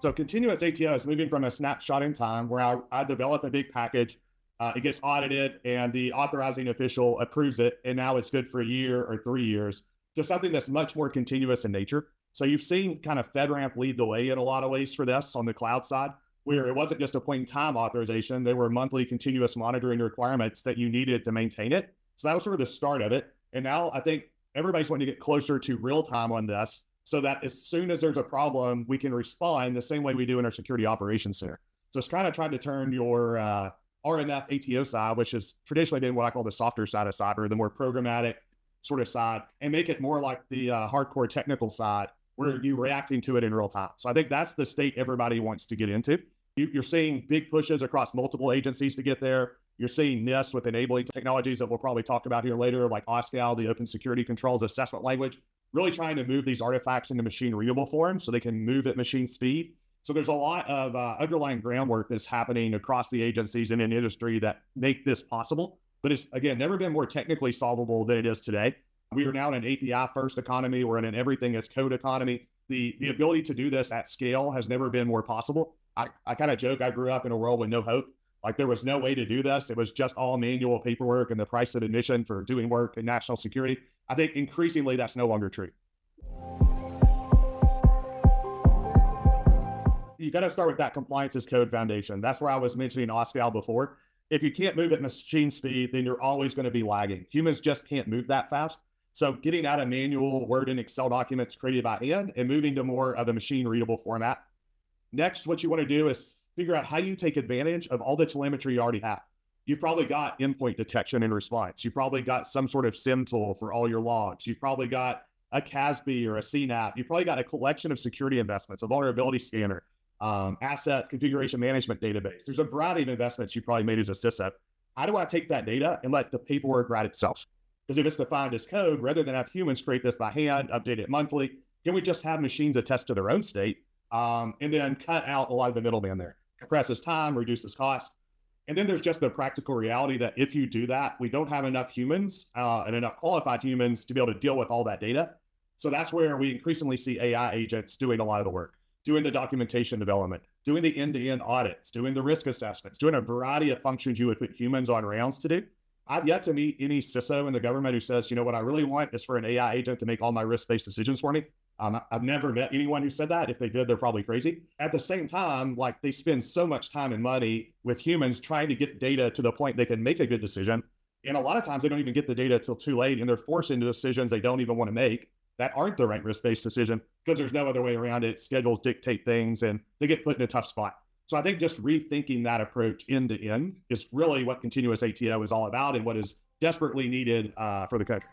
So continuous ATO is moving from a snapshot in time where I develop a big package, it gets audited, and the authorizing official approves it, and now it's good for a year or 3 years, to something that's much more continuous in nature. So you've seen kind of FedRAMP lead the way in a lot of ways for this on the cloud side, where it wasn't just a point in time authorization. There were monthly continuous monitoring requirements that you needed to maintain it. So that was sort of the start of it. And now I think everybody's wanting to get closer to real time on this so that as soon as there's a problem, we can respond the same way we do in our security operations center. So it's kind of trying to turn your RMF ATO side, which has traditionally been what I call the softer side of cyber, the more programmatic sort of side, and make it more like the hardcore technical side where you're reacting to it in real time. So I think that's the state everybody wants to get into. You're seeing big pushes across multiple agencies to get there. You're seeing NIST with enabling technologies that we'll probably talk about here later, like RegScale, the Open Security Controls Assessment Language, really trying to move these artifacts into machine readable form so they can move at machine speed. So there's a lot of underlying groundwork that's happening across the agencies and in industry that make this possible. But it's, again, never been more technically solvable than it is today. We are now in an API first economy. We're in an everything as code economy. The ability to do this at scale has never been more possible. I kind of joke, I grew up in a world with no hope. Like there was no way to do this. It was just all manual paperwork and the price of admission for doing work in national security. I think increasingly that's no longer true. You got to start with that compliance as code foundation. That's where I was mentioning RegScale before. If you can't move at machine speed, then you're always going to be lagging. Humans just can't move that fast. So getting out of manual Word and Excel documents created by hand and moving to more of a machine readable format. Next, what you want to do is figure out how you take advantage of all the telemetry you already have. You've probably got endpoint detection and response. You've probably got some sort of SIM tool for all your logs. You've probably got a CASB or a CNAP. You've probably got a collection of security investments, a vulnerability scanner, asset configuration management database. There's a variety of investments you probably made as a CISO. How do I take that data and let the paperwork write itself? Because if it's defined as code, rather than have humans create this by hand, update it monthly, can we just have machines attest to their own state and then cut out a lot of the middleman there? Compresses time, reduces cost. And then there's just the practical reality that if you do that, we don't have enough humans and enough qualified humans to be able to deal with all that data. So that's where we increasingly see AI agents doing a lot of the work, doing the documentation development, doing the end-to-end audits, doing the risk assessments, doing a variety of functions you would put humans on rounds to do. I've yet to meet any CISO in the government who says, you know, what I really want is for an AI agent to make all my risk-based decisions for me. I've never met anyone who said that. If they did, they're probably crazy. At the same time, like they spend so much time and money with humans trying to get data to the point they can make a good decision. And a lot of times they don't even get the data till too late, and they're forced into decisions they don't even want to make that aren't the right risk-based decision because there's no other way around it. Schedules dictate things and they get put in a tough spot. So I think just rethinking that approach end to end is really what continuous ATO is all about and what is desperately needed for the country.